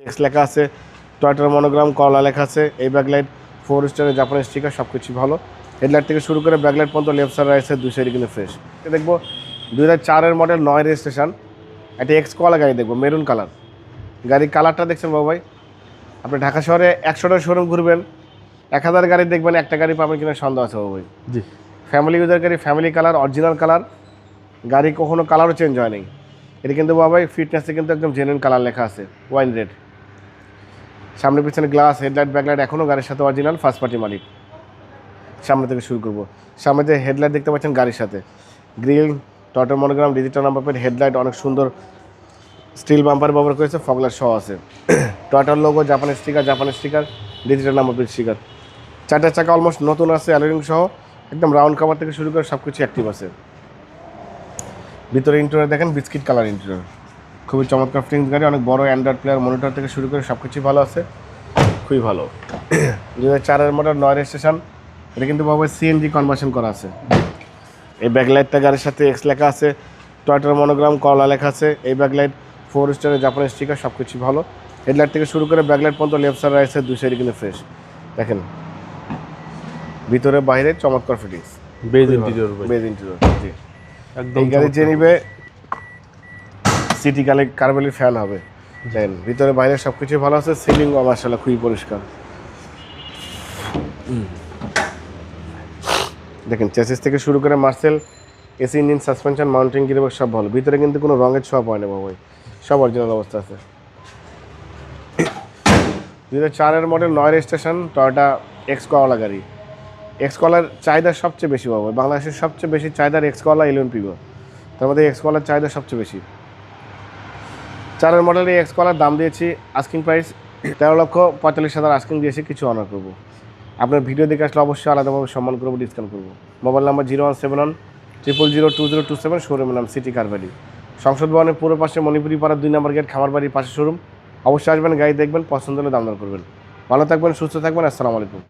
X লেখা আছে, টয়টার monogram, করলা লেখা আছে। এই ব্যাকলাইট 4 স্টারের জাপানি স্টিকার, সব কিছু ভালো। হেডলাইট থেকে শুরু করে ব্যাকলাইট পর্যন্ত লেফট সাইড রাইট সাইড দুই সাইডে কিন্তু ফ্রেশ। দেখবো 2004-এর মডেল 9 রেজিস্ট্রেশন একটা এক্স কলা গাড়ি দেখবো, মেরুন কালার। গাড়ির কালারটা দেখছেন বাবু ভাই? আপনি ঢাকা শহরে 100টা শোরুম ঘুরবেন, 1000 গাড়ি দেখবেন, একটা গাড়ি পাবেন কিনা সন্দেহ আছে বাবু ভাই। জি, ফ্যামিলি ইউজার গাড়ি, ফ্যামিলি কালার, অরিজিনাল কালার। গাড়ি কখনো কালারও চেঞ্জ হয় নাই। এটা কিন্তু বাবাই ফিটনেসে কিন্তু একদম জেনুইন কালার লেখা আছে, ওয়াইন রেড। সামনে পিছনে গ্লাস, হেডলাইট, ব্যাকলাইট এখনও গাড়ির সাথে অরিজিনাল, ফার্স্ট পার্টি মালিক। সামনে থেকে শুরু করব। সামনে যে হেডলাইট দেখতে পাচ্ছেন গাড়ির সাথে, grill, Toyota monogram, digital number plate, headlight অনেক সুন্দর স্টিল বাম্পার ব্যবহার করেছে, ফগলার সহ আছে। টয়টার লোগো, জাপানের sticker, digital number plate sticker. 4টা চাকা অলমোস্ট নতুন আছে, অ্যালোরিং সহ, একদম রাউন্ড কাভার থেকে শুরু করে সব কিছু অ্যাক্টিভ আছে। ভিতরে ইন্টেরিয়র দেখেন, বিস্কিট কালার ইন্টেরিয়র, খুবই চমৎকার ফিটিংস গাড়ি। অনেক বড় অ্যান্ড্রয়েড প্লেয়ার, মনিটর থেকে শুরু করে সব কিছুই ভালো আছে, খুবই ভালো। 2004-এর মডেল 9 রেজিস্ট্রেশন। এটা কিন্তু বাবা সিএনজি কনভার্সন করা আছে। এই ব্যাকলাইটটা গাড়ির সাথে এক্স লেখা আছে, টয়টার মনোগ্রাম, করলা লেখা আছে। এই ব্যাকলাইট 4 স্টারের জাপানি স্টিকার, সব কিছু ভালো। হেডলাইট থেকে শুরু করে ব্যাকলাইট পর্যন্ত লেফট সাইড রাইট সাইড দুই সাইডে কিন্তু ফ্রেশ। দেখেন ভিতরে বাইরে চমৎকার ফিটিংস, বেজ ইন্টেরিয়র ভাই, বেজ ইন্টেরিয়র। জি, একদম এই গাড়ি যে নিবে সিটি কার্বেলের ফ্যান হবে। দেখেন ভিতরে বাইরে সব কিছু ভালো আছে, সিলিংও মাশাআল্লাহ খুবই পরিষ্কার। দেখেন চেসিস থেকে শুরু করে Marcel, AC, engine, suspension, mounting gearbox সব ভালো। ভিতরে কিন্তু কোনো রঙের ছোঁয়া পড়ে না বাবাই, সব অরিজিনাল অবস্থা আছে। 2004-এর মডেল 9 রেজিস্ট্রেশন, টয়োটা এক্স কলা গাড়ি। এক্স কলার চাহিদা সবচেয়ে বেশি বাবা, বাংলাদেশের সবচেয়ে বেশি চাহিদার এক্স কলা, 11 পিগো। তার মধ্যে এক্স কলার চাহিদা সবচেয়ে বেশি। 4-এর মডেলে এক্স কলার দাম দিয়েছি আস্কিং প্রাইস 13,45,000 আস্কিং দিয়েছি, কিছু অনার করবো। আপনার ভিডিও দেখে আসলে অবশ্যই আলাদাভাবে সম্মান করবো, ডিসকাউন্ট করবো। মোবাইল নাম্বার 01710002027, শোরুমের নাম সিটি কার ভ্যালি। সংসদ ভবনের পুরো পাশে মণিপুরি পাড়া 2 নম্বর গেট, খামার বাড়ির পাশে শোরুম। অবশ্যই আসবেন, গাড়ি দেখবেন, পছন্দ হলে দাম দর করবেন। ভালো থাকবেন, সুস্থ থাকবেন, আসসালামু আলাইকুম।